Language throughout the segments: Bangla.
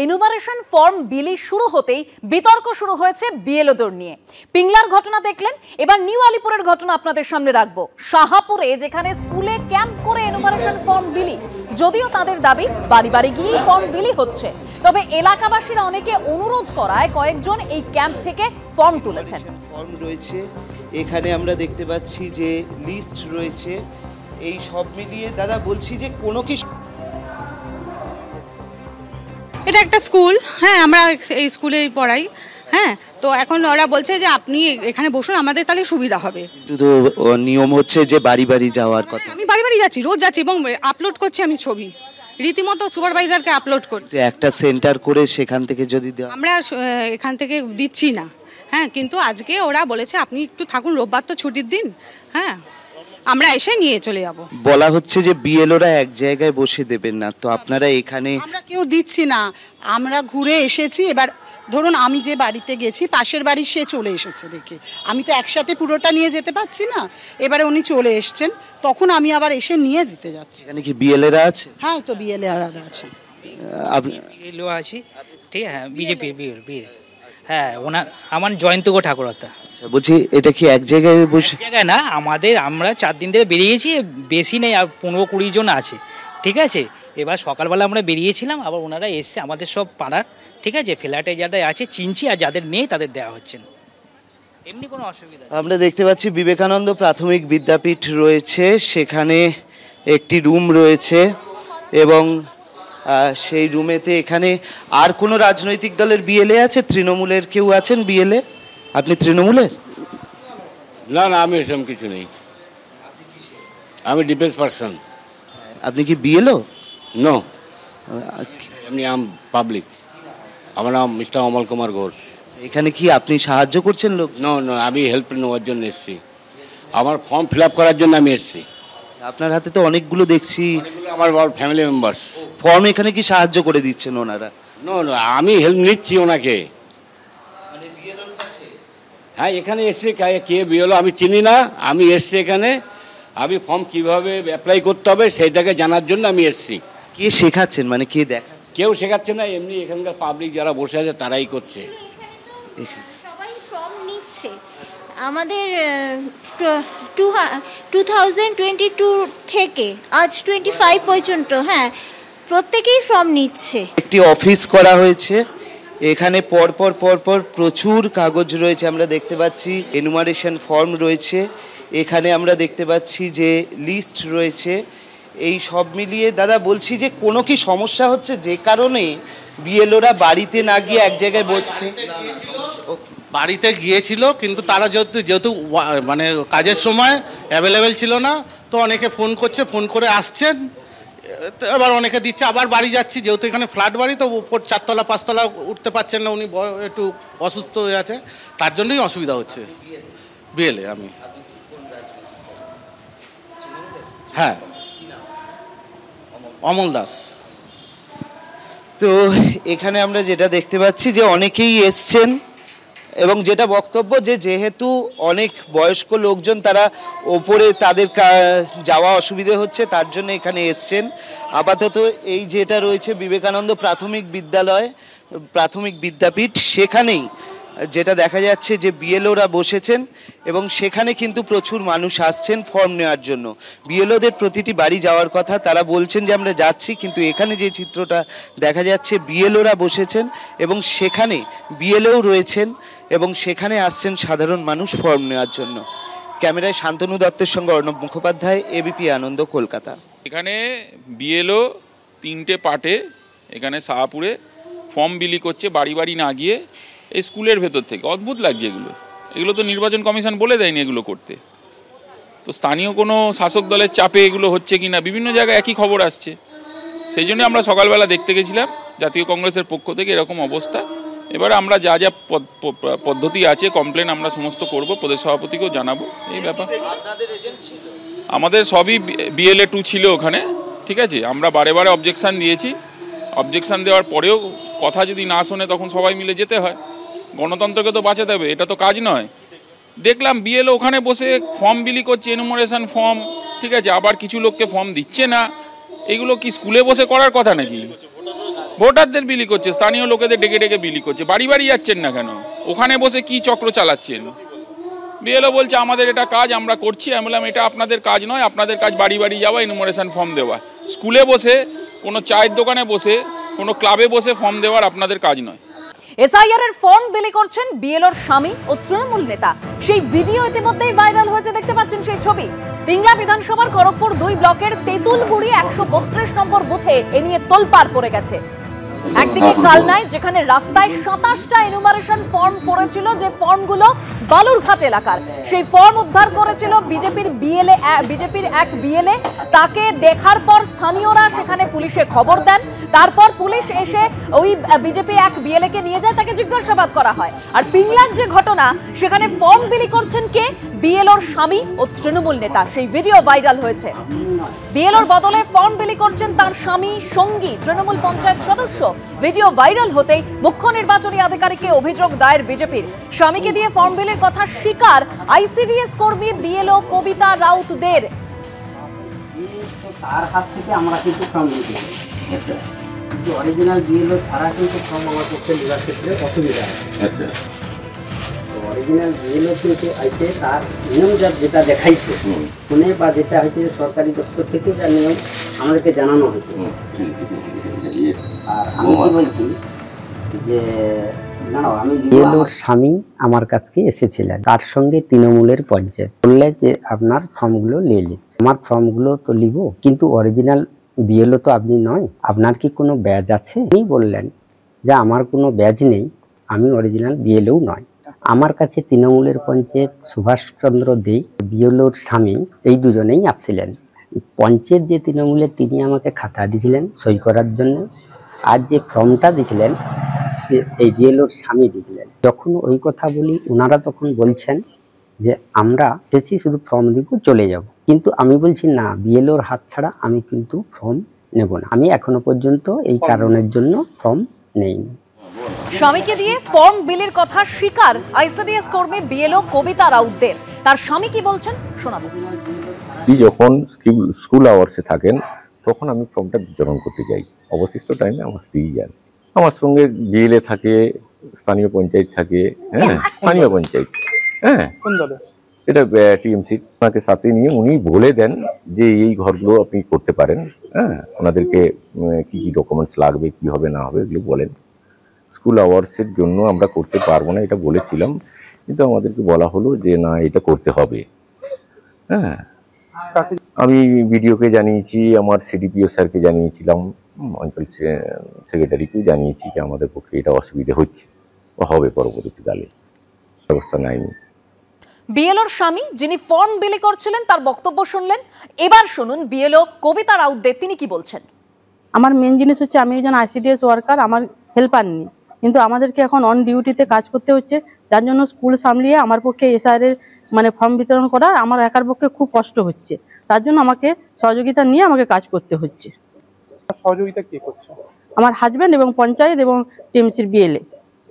এনুমারেশন ফর্ম বিলি শুরু হতেই বিতর্ক শুরু হয়েছে বিএলওদের নিয়ে। পিংলার ঘটনা দেখলেন, এবার নিউ আলিপুরের ঘটনা আপনাদের সামনে রাখবো। শাহাপুরে যেখানে স্কুলে ক্যাম্প করে এনুমারেশন ফর্ম বিলি, যদিও তাদের দাবি বাড়ি বাড়ি গিয়ে ফর্ম বিলি হচ্ছে, তবে এলাকাবাসীরা অনেকে অনুরোধ করায় কয়েকজন এই ক্যাম্প থেকে ফর্ম তুলেছেন। ফর্ম রয়েছে এখানে, আমরা দেখতে পাচ্ছি যে লিস্ট রয়েছে, এই সব মিলিয়ে দাদা বলছি যে কোনো কি এটা একটা স্কুল, হ্যাঁ আমরা এই স্কুলেই পড়াই, হ্যাঁ তো এখন ওরা বলছে যে আপনি এখানে বসুন, আমাদের তাহলে সুবিধা হবে। কিন্তু নিয়ম হচ্ছে যে বাড়ি বাড়ি যাওয়ার কথা। আমি বাড়ি বাড়ি যাচ্ছি, রোজ যাচ্ছি এবং আপলোড করছি আমি ছবি, রীতিমতো সুপারভাইজারকে আপলোড করছি। একটা সেন্টার করে সেখান থেকে যদি আমরা এখান থেকে দিচ্ছি না, হ্যাঁ কিন্তু আজকে ওরা বলেছে আপনি একটু থাকুন, রোববার তো ছুটির দিন, হ্যাঁ আমরা এসে নিয়ে চলে যাব। বলা হচ্ছে যে বিএলওরা এক জায়গায় বসে দেবেন না, তো আপনারা এখানে? আমরা কেউ দিচ্ছি না, আমরা ঘুরে এসেছি। এবার ধরুন আমি যে বাড়িতে গেছি, পাশের বাড়ি সে চলে এসেছে দেখে, আমি তো একসাথে পুরোটা নিয়ে যেতে পারছি না, এবারে উনি চলে এসছেন, তখন আমি আবার এসে নিয়ে দিতে যাচ্ছি। এখানে কি বিএলএরা আছে? হ্যাঁ তো বিএলএ আলাদা আছে। আপনি বিএলও আছি, ঠিক আছে, হ্যাঁ বিজেপি বিএল, হ্যাঁ ওনার আমার জয়ন্তগো ঠাকুরতা। আচ্ছা বলছি, এটা কি এক জায়গায় বসে? জায়গায় না, আমরা 4 দিন ধরে বেরিয়েছি, বেশি নেই, আর 15-20 জন আছে, ঠিক আছে। এবার সকালবেলা আমরা বেরিয়েছিলাম, আবার ওনারা এসছে আমাদের সব পাড়ার, ঠিক আছে, ফ্ল্যাটে যাদের আছে চিনছি, আর যাদের নেই তাদের দেওয়া হচ্ছে না, এমনি কোনো অসুবিধা। আমরা দেখতে পাচ্ছি বিবেকানন্দ প্রাথমিক বিদ্যাপীঠ রয়েছে, সেখানে একটি রুম রয়েছে এবং সেই রুমেতে এখানে আর কোনো রাজনৈতিক দলের বিএলএ আছে? তৃণমূলের কেউ আছেন বিএলএ? আপনি তৃণমূলের? না না, আমি এরকম কিছু নেই, আমি ডিফেন্স পার্সন। আপনি কি বিএলও? নো, এমনি আম পাবলিক। আমার নাম মিস্টার অমল কুমার ঘোষ। এখানে কি আপনি সাহায্য করছেন লোক? নো নো, আমি হেল্প নেওয়ার জন্য এসেছি, আমার ফর্ম ফিল আপ করার জন্য আমি এসেছি। আপনার হাতে তো অনেকগুলো দেখছি, আমার ফ্যামিলি মেম্বার্স। ফর্ম এখানে কি সাহায্য করে দিচ্ছেন ওনারা? নো নো, আমি হেল্প নিচ্ছি ওনাকে। হ্যাঁ এখানে এসে কে বিএলও আমি চিনি না, আমি এসছি এখানে, আমি ফর্ম কিভাবে অ্যাপ্লাই করতে হবে সেটাকে জানার জন্য আমি এসছি। কে শেখাচ্ছেন, মানে কে দেখাচ্ছেন? কেউ শেখাচ্ছে না, এমনি এখানকার পাবলিক যারা বসে আছে তারাই করছে। সবাই ফর্ম নিচ্ছে। আমাদের 2022 থেকে আজ 25 পর্যন্ত, হ্যাঁ প্রত্যেকেই ফর্ম নিচ্ছে। একটি অফিস করা হয়েছে, এখানে পরপর প্রচুর কাগজ রয়েছে, আমরা দেখতে পাচ্ছি এনুমারেশন ফর্ম রয়েছে, এখানে আমরা দেখতে পাচ্ছি যে লিস্ট রয়েছে, এই সব মিলিয়ে দাদা বলছি যে কোনো কি সমস্যা হচ্ছে যে কারণে বিএলওরা বাড়িতে না গিয়ে এক জায়গায় বসছে? বাড়িতে গিয়েছিল, কিন্তু তারা যেহেতু মানে কাজের সময় অ্যাভেলেবেল ছিল না, তো অনেকে ফোন করছে, ফোন করে আসছেন, এবার অনেকে দিচ্ছে, আবার বাড়ি যাচ্ছি, যেহেতু এখানে ফ্ল্যাট বাড়ি, তো উপর 4তলা 5তলা উঠতে পারছেন না, উনি একটু অসুস্থ হয়ে আছে, তার জন্যই অসুবিধা হচ্ছে। বিএলএ আমি, হ্যাঁ অমল দাস। তো এখানে আমরা যেটা দেখতে পাচ্ছি যে অনেকেই এসছেন এবং যেটা বক্তব্য যে যেহেতু অনেক বয়স্ক লোকজন তারা ওপরে তাদের যাওয়া অসুবিধে হচ্ছে, তার জন্য এখানে এসছেন। আপাতত এই যেটা রয়েছে বিবেকানন্দ প্রাথমিক বিদ্যাপীঠ, সেখানেই যেটা দেখা যাচ্ছে যে বিএলওরা বসেছেন এবং সেখানে কিন্তু প্রচুর মানুষ আসছেন ফর্ম নেওয়ার জন্য। বিএলওদের প্রতিটি বাড়ি যাওয়ার কথা, তারা বলছেন যে আমরা যাচ্ছি, কিন্তু এখানে যে চিত্রটা দেখা যাচ্ছে বিএলওরা বসেছেন এবং সেখানে বিএলও রয়েছেন এবং সেখানে আসছেন সাধারণ মানুষ ফর্ম নেওয়ার জন্য। ক্যামেরায় শান্তনু দত্তের সঙ্গে অর্ণব মুখোপাধ্যায়, এবিপি আনন্দ, কলকাতা। এখানে বিএলও 3টে পার্টে এখানে শাহপুরে ফর্ম বিলি করছে বাড়ি বাড়ি না গিয়ে, এই স্কুলের ভেতর থেকে। অদ্ভুত লাগছে এগুলো তো নির্বাচন কমিশন বলে দেয়নি এগুলো করতে, তো স্থানীয় কোনো শাসক দলের চাপে এগুলো হচ্ছে কিনা, বিভিন্ন জায়গায় একই খবর আসছে, সেই জন্য আমরা সকালবেলা দেখতে গেছিলাম জাতীয় কংগ্রেসের পক্ষ থেকে এরকম অবস্থা। এবারে আমরা যা যা পদ্ধতি আছে কমপ্লেন আমরা সমস্ত করব, প্রদেশ সভাপতিকেও জানাবো এই ব্যাপার। আমাদের সবই বিএলএ 2 ছিল ওখানে, ঠিক আছে, আমরা বারে অবজেকশান দিয়েছি, অবজেকশান দেওয়ার পরেও কথা যদি না শোনে তখন সবাই মিলে যেতে হয়, গণতন্ত্রকে তো বাঁচাতে হবে, এটা তো কাজ নয়। দেখলাম বিএলও ওখানে বসে ফর্ম বিলি করছে, এনুমারেশন ফর্ম, ঠিক আছে, আবার কিছু লোককে ফর্ম দিচ্ছে না, এগুলো কি স্কুলে বসে করার কথা নাকি? ভোটারদের বিলি করছে, স্থানীয় লোকেদের ডেকে ডেকে বিলি করছে। বাড়ি বাড়ি যাচ্ছেন না কেন? ওখানে বসে কি চক্র চালাচ্ছেন? বিএলও বলছে আমাদের এটা কাজ, আমরা করছি। আমি বললাম এটা আপনাদের কাজ নয়, আপনাদের কাজ বাড়ি বাড়ি যাওয়া, ইনুমারেশন ফর্ম দেওয়া। স্কুলে বসে, কোনো চায়ের দোকানে বসে, কোনো ক্লাবে বসে ফর্ম দেওয়ার আপনাদের কাজ নয়। এসআইআর এর ফর্ম বিলি করছেন বিএলওর স্বামী ও তৃণমূল নেতা। সেই ভিডিও ইতিমধ্যেই ভাইরাল হয়েছে, দেখতে পাচ্ছেন সেই ছবি। পিংলা বিধানসভার খড়গপুর 2 ব্লকের তেঁতুলগুড়ি 132 নম্বর বুথে এ নিয়ে তোলপাড় পড়ে গেছে। একদিকে কালনায়, যেখানে রাস্তায় 27টা এনুমারেশন ফর্ম পড়েছিল, যে ফর্মগুলো বালুরঘাট এলাকার, সেই ফর্ম উদ্ধার করেছিল বিজেপির এক বিএলএ। তাকে দেখার পর স্থানীয়রা সেখানে পুলিশে খবর দেন। তারপর পুলিশ এসে ওই বিজেপি এক বিএলএ কে নিয়ে যায়, তাকে জিজ্ঞাসাবাদ করা হয়। আর পিংলার যে ঘটনা, সেখানে ফর্ম বিলি করছেন কে? বিএলওর স্বামী ও তৃণমূল নেতা। সেই ভিডিও ভাইরাল হয়েছে। বিএলওর বদলে ফর্ম বিলি করছেন তার স্বামী, সঙ্গী, তৃণমূল পঞ্চায়েত সদস্য। ভিডিও ভাইরাল হতেই মুখ্য নির্বাচনী আধিকারিককে অভিযোগ দায়ের বিজেপির। স্বামীকে দিয়ে ফর্ম বিলির কথা স্বীকার আইসিডিএস কর্মী বিএলও কবিতা রাউতদের। তার হাত থেকে আমরা কিন্তু ফর্ম দিতে পারি, কিন্তু অরিজিনাল বিএলও ছাড়া কিন্তু ফর্ম আমার পক্ষে নেওয়ার ক্ষেত্রে অসুবিধা হয়। তো অরিজিনাল বিএলও কিন্তু আইসে তার নিয়ম যেটা দেখাইছে ফোনে, বা যেটা হচ্ছে সরকারি দপ্তর থেকে যা নিয়ম আমাদেরকে জানানো হয়েছে। আর আমি কি বলছি যে আমি বিএলওর স্বামী আমার কাছে এসেছিলেন, তার সঙ্গে তৃণমূলের পঞ্চায়েত বললে যে আপনার ফর্মগুলো নিয়ে নিন। আমার ফর্মগুলো তো নিব, কিন্তু অরিজিনাল বিএলও তো আপনি নয়, আপনার কি কোনো ব্যাজ আছে? উনি বললেন যে আমার কোনো ব্যাজ নেই, আমি অরিজিনাল বিএলও নয়। আমার কাছে তৃণমূলের পঞ্চায়েত সুভাষচন্দ্র দে, বিএলওর স্বামী, এই দুজনেই আসছিলেন। পঞ্চায়েত যে তৃণমূলের, তিনি আমাকে খাতা দিয়েছিলেন সই করার জন্য, আর যে ফর্মটা দিয়েছিলেন এই বিএলওর স্বামী দিয়েছিলেন। যখন ওই কথা বলি, ওনারা তখন বলছেন যে আমরা এসেছি শুধু ফর্ম দিব, চলে যাব। কিন্তু আমি বলছি না, বিএলওর হাত ছাড়া আমি কিন্তু ফর্ম নেব না। আমি এখনো পর্যন্ত এই কারণের জন্য ফর্ম নেইনি। স্বামীকে দিয়ে ফর্ম বিলির কথা স্বীকার আইসিডিএস কর্মী বিএলও কবিতা রাউতদের। তার স্বামী কি বলছেন শোনাবো। যখন স্কুল আওয়ার্সে থাকেন তখন আমি ফর্মটা বিতরণ করতে যাই, অবশিষ্ট টাইমে আমার স্ত্রী যান। আমার সঙ্গে বিএলএ থাকে, স্থানীয় পঞ্চায়েত থাকে, হ্যাঁ স্থানীয় পঞ্চায়েত, হ্যাঁ এটা টিএমসি, ওনাকে সাথে নিয়ে উনি বলে দেন যে এই ঘরগুলো আপনি করতে পারেন। হ্যাঁ, ওনাদেরকে কি কি ডকুমেন্টস লাগবে, কি হবে না হবে এগুলো বলেন। স্কুল আওয়ার্সের জন্য আমরা করতে পারবো না এটা বলেছিলাম, কিন্তু আমাদেরকে বলা হলো যে না এটা করতে হবে। হ্যাঁ, আমি বিডিওকে জানিয়েছি, আমার সিডিপিও স্যারকে জানিয়েছিলাম, অঞ্চল সেক্রেটারিকেও জানিয়েছি যে আমাদের পক্ষে এটা অসুবিধা হচ্ছে, হবে পরবর্তীকালে, ব্যবস্থা নেয়নি। বিএলওর স্বামী যিনি ফর্ম বিলি করছিলেন তার বক্তব্য শুনলেন। এবার শুনুন বিএলও কবিতা রাউতদের, তিনি কি বলছেন। আমার মেন জিনিস হচ্ছে আমি একজন আইসিডিএস ওয়ার্কার, আমার হেল্পার নেই, কিন্তু আমাদেরকে এখন অন ডিউটিতে কাজ করতে হচ্ছে, যার জন্য স্কুল সামলিয়ে আমার পক্ষে এসআইআর এর মানে ফর্ম বিতরণ করা আমার একার পক্ষে খুব কষ্ট হচ্ছে। তার জন্য আমাকে সহযোগিতা নিয়ে আমাকে কাজ করতে হচ্ছে। সহযোগিতা কে করছে? আমার হাজব্যান্ড এবং পঞ্চায়েত এবং টিএমসির বিএলএ,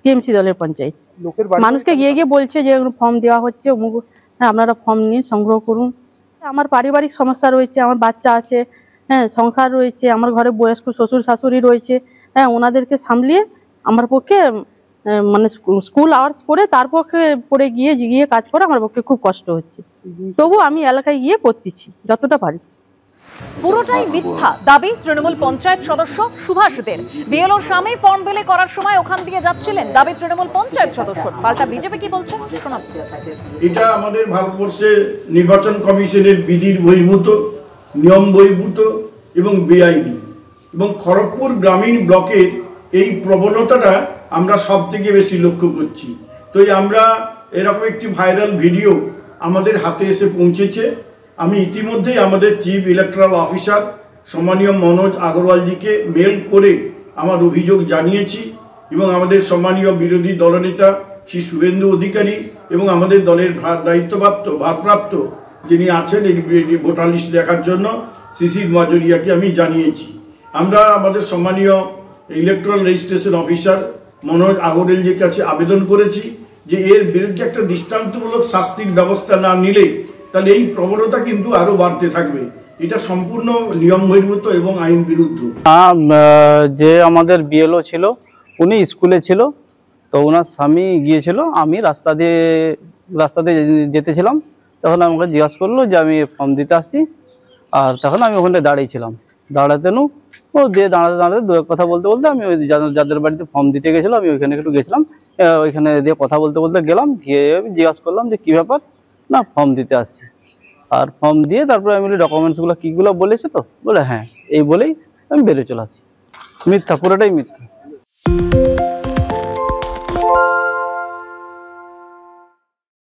টিএমসি দলের পঞ্চায়েত মানুষকে গিয়ে গিয়ে বলছে যে ফর্ম দেওয়া হচ্ছে, হ্যাঁ আপনারা ফর্ম নিয়ে সংগ্রহ করুন। আমার পারিবারিক সমস্যা রয়েছে, আমার বাচ্চা আছে, হ্যাঁ সংসার রয়েছে, আমার ঘরে বয়স্ক শ্বশুর শাশুড়ি রয়েছে, হ্যাঁ ওনাদেরকে সামলিয়ে আমার পক্ষে মানে স্কুল আওয়ার্স করে তার পক্ষে পড়ে গিয়ে গিয়ে কাজ করা আমার পক্ষে খুব কষ্ট হচ্ছে। তবু আমি এলাকায় গিয়ে করতেছি যতটা পারি। পুরোটাই মিথ্যা দাবি তৃণমূল পঞ্চায়েত সদস্য সুভাষদের। বিএলওর স্বামী ফর্ম বিলি করার সময় ওখান দিয়ে যাচ্ছিলেন, দাবি তৃণমূল পঞ্চায়েত সদস্য। পাল্টা বিজেপি কি বলছে শোনাব। এটা আমাদের ভারতবর্ষের নির্বাচন কমিশনের বিধির বহির্ভূত, নিয়ম বহির্ভূত এবং বেআইনি। এবং খড়গপুর গ্রামীণ ব্লকের এই প্রবণতাটা আমরা সব থেকে বেশি লক্ষ্য করছি। তো আমরা এরকম একটি ভাইরাল ভিডিও আমাদের হাতে এসে পৌঁছেছে। আমি ইতিমধ্যেই আমাদের চিফ ইলেকট্রাল অফিসার সম্মানীয় মনোজ আগরওয়ালজিকে মেল করে আমার অভিযোগ জানিয়েছি, এবং আমাদের সম্মানীয় বিরোধী দলনেতা শ্রী শুভেন্দু অধিকারী এবং আমাদের দলের ভারপ্রাপ্ত যিনি আছেন এই ভোটার লিস্ট দেখার জন্য শিশির মাজরিয়াকে আমি জানিয়েছি। আমরা আমাদের সম্মানীয় ইলেকট্রাল রেজিস্ট্রেশন অফিসার মনোজ আগরওয়ালজির কাছে আবেদন করেছি যে এর বিরুদ্ধে একটা দৃষ্টান্তমূলক শাস্তির ব্যবস্থা না নিলে তাহলে এই প্রবণতা কিন্তু আরও বাড়তে থাকবে। এটা সম্পূর্ণ নিয়ম বহির্ভূত এবং আইন বিরুদ্ধ। যে আমাদের বিএলও ছিল উনি স্কুলে ছিল, তো ওনার স্বামী গিয়েছিল, আমি রাস্তা দিয়ে যেতেছিলাম, তখন আমাকে জিজ্ঞাসা করলো যে আমি ফর্ম দিতে আসছি, আর তখন আমি ওখানে দাঁড়িয়েছিলাম, দাঁড়াতেনু ও দিয়ে দাঁড়াতে দু এক কথা বলতে বলতে আমি ওই যাদের বাড়িতে ফর্ম দিতে গেছিলো আমি ওইখানে একটু গেছিলাম, ওইখানে দিয়ে কথা বলতে গেলাম, গিয়ে আমি জিজ্ঞাসা করলাম যে কী ব্যাপার, না ফর্ম দিতে আসছি। আর ফর্ম দিয়ে তারপরে আমি ডকুমেন্টসগুলো কীগুলো বলেছে, তো বলে হ্যাঁ এই বলেই আমি বেরিয়ে চলে আসি। মিথ্যা, পুরোটাই মিথ্যা।